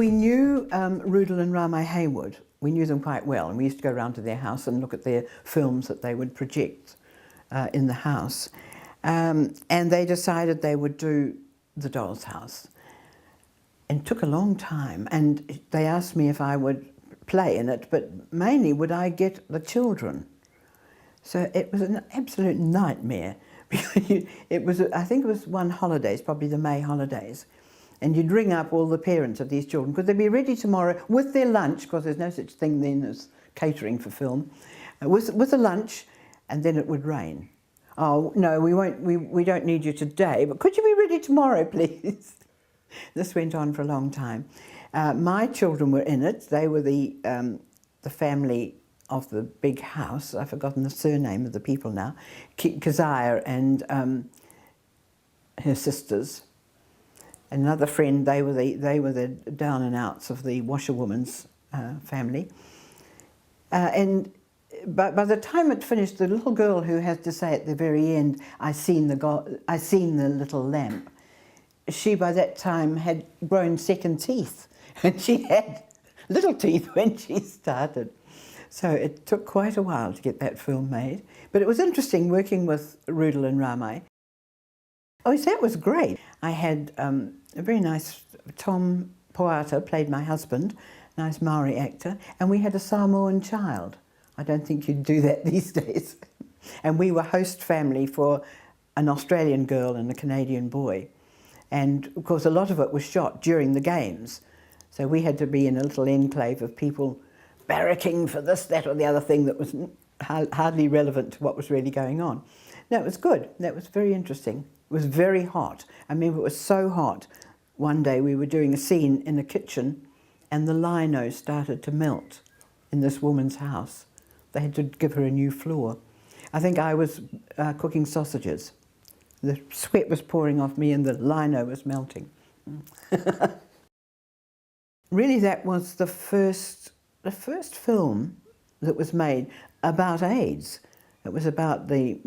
we knew Rudel and Ramai Haywood. We knew them quite well, and we used to go around to their house and look at their films that they would project in the house. And they decided they would do The Doll's House. And it took a long time, and they asked me if I would play in it, but mainly would I get the children. So it was an absolute nightmare. It was, I think it was one holidays, probably the May holidays, and you'd ring up all the parents of these children. Could they be ready tomorrow with their lunch, because there's no such thing then as catering for film, with a lunch, and then it would rain. Oh, no, we don't need you today, but could you be ready tomorrow, please? This went on for a long time. My children were in it. They were the family of the big house. I've forgotten the surname of the people now. Keziah and her sisters. Another friend, they were the down and outs of the washerwoman's family. But by the time it finished, the little girl who has to say at the very end, I seen the little lamp, she by that time had grown second teeth, and she had little teeth when she started. So it took quite a while to get that film made. But it was interesting working with Rudel and Ramai. Oh, so that was great. I had a very nice, Tom Poata played my husband, nice Maori actor, and we had a Samoan child. I don't think you'd do that these days. And we were host family for an Australian girl and a Canadian boy. And of course a lot of it was shot during the games. So we had to be in a little enclave of people barracking for this, that or the other thing that was hardly relevant to what was really going on. No, it was good. That was very interesting. It was very hot. I remember it was so hot. One day we were doing a scene in a kitchen and the lino started to melt in this woman's house. They had to give her a new floor. I think I was cooking sausages. The sweat was pouring off me and the lino was melting. Really, that was the first film that was made about AIDS. It was about a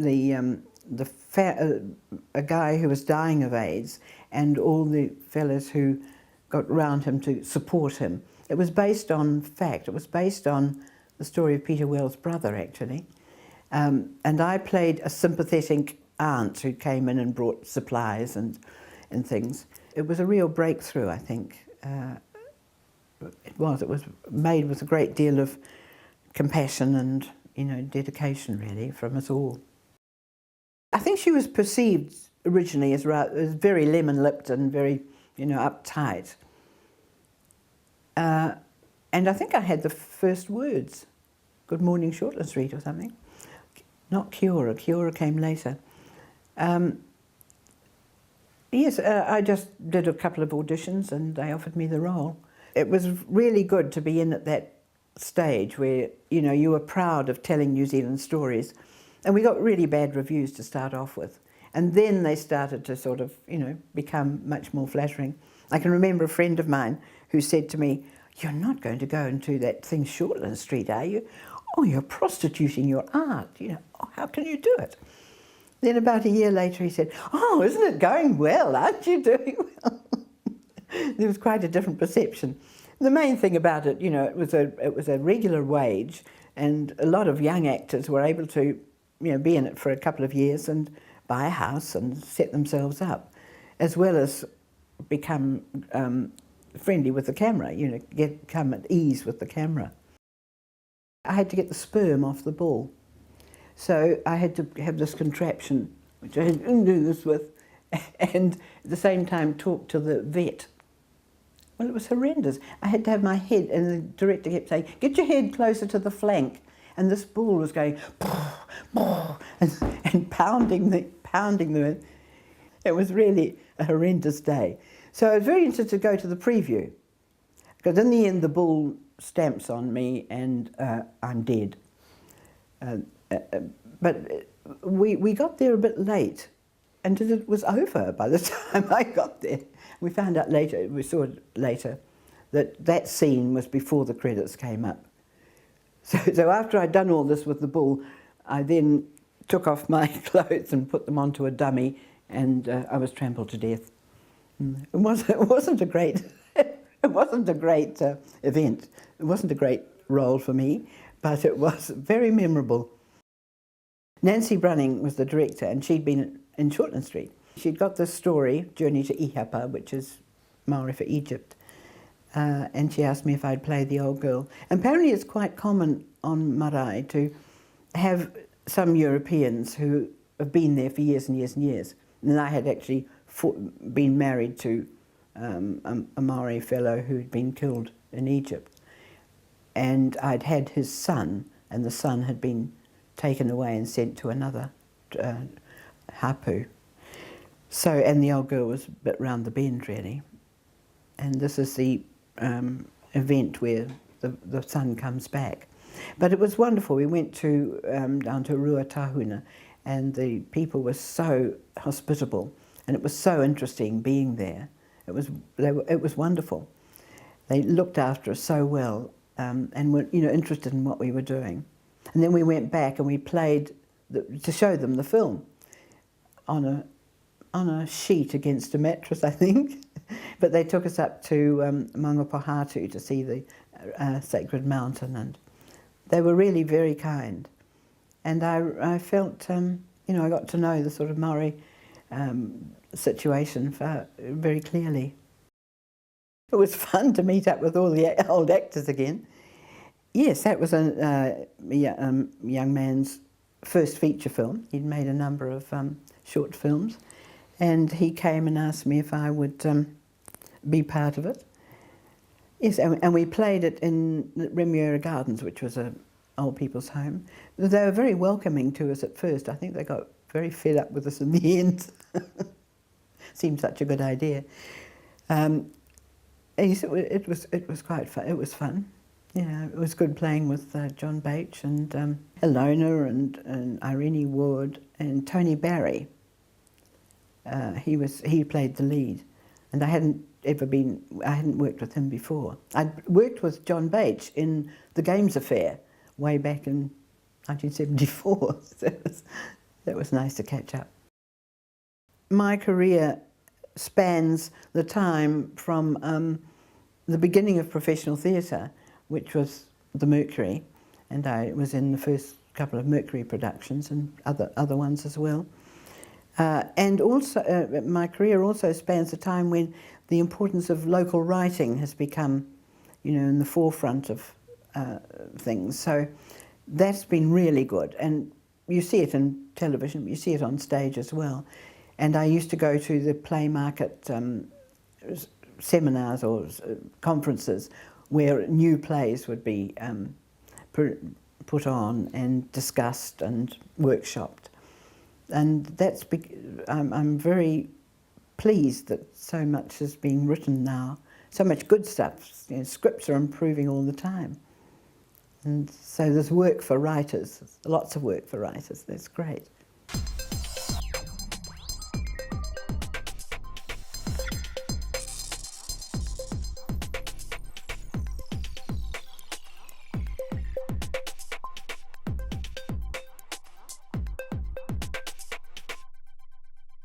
guy who was dying of AIDS and all the fellas who got round him to support him. It was based on fact. It was based on the story of Peter Wells' brother, actually. And I played a sympathetic aunt who came in and brought supplies and things. It was a real breakthrough, I think. It was made with a great deal of compassion and, you know, dedication, really, from us all. I think she was perceived originally as very lemon-lipped and very, you know, uptight. And I think I had the first words, "Good morning, Shortland Street," or something. Not Kiora. Kiora came later. Yes, I just did a couple of auditions and they offered me the role. It was really good to be in at that stage where, you know, you were proud of telling New Zealand stories. And we got really bad reviews to start off with. And then they started to sort of, you know, become much more flattering. I can remember a friend of mine who said to me, "You're not going to go and do that thing Shortland Street, are you? Oh, you're prostituting your art. You know, oh, how can you do it?" Then about a year later he said, "Oh, isn't it going well? Aren't you doing well?" There was quite a different perception. The main thing about it, you know, it was a regular wage, and a lot of young actors were able to, you know, be in it for a couple of years and buy a house and set themselves up, as well as become friendly with the camera, you know, come at ease with the camera. I had to get the sperm off the ball. So I had to have this contraption, which I had to do this with, and at the same time talk to the vet. Well, it was horrendous. I had to have my head, and the director kept saying, "Get your head closer to the flank." And this ball was going, and pounding the. It was really a horrendous day. So I was very interested to go to the preview, because in the end the ball stamps on me and I'm dead. But we got there a bit late, and it was over by the time I got there. We found out later, we saw it later, that scene was before the credits came up. So after I'd done all this with the bull, I then took off my clothes and put them onto a dummy, and I was trampled to death. It wasn't a great It wasn't a great event. It wasn't a great role for me, but it was very memorable. Nancy Brunning was the director, and she'd been in Shortland Street. She'd got this story, Journey to Ihapa, which is Maori for Egypt, and she asked me if I'd play the old girl. Apparently it's quite common on marae to have some Europeans who have been there for years and years and years. And I had actually been married to a Maori fellow who'd been killed in Egypt. And I'd had his son, and the son had been taken away and sent to another hapu. So, and the old girl was a bit round the bend, really. And this is the event where the son comes back. But it was wonderful. We went to down to Ruatahuna, and the people were so hospitable, and it was so interesting being there. It was wonderful. They looked after us so well, and were interested in what we were doing. And then we went back and we played to show them the film on a sheet against a mattress, I think. But they took us up to Mangapohatu to see the sacred mountain, and they were really very kind. And I felt, I got to know the sort of Maori situation very clearly. It was fun to meet up with all the old actors again. Yes, that was a young man's first feature film. He'd made a number of short films, and he came and asked me if I would be part of it. Yes, and we played it in Remuera Gardens, which was an old people's home. They were very welcoming to us at first. I think they got very fed up with us in the end. Seemed such a good idea. It was quite fun. It was fun. Yeah, it was good playing with John Bache and Ilona and Irene Wood and Tony Barry. He played the lead, and I hadn't worked with him before. I'd worked with John Bache in the Games Affair way back in 1974. So that was nice to catch up. My career spans the time from the beginning of professional theatre, which was the Mercury, and I was in the first couple of Mercury productions and other ones as well. And also, my career also spans the time when the importance of local writing has become, in the forefront of things. So that's been really good, and you see it in television, but you see it on stage as well. And I used to go to the play market seminars or conferences where new plays would be put on and discussed and workshopped. And I'm very pleased that so much is being written now, so much good stuff. Scripts are improving all the time. And so there's work for writers, lots of work for writers. That's great.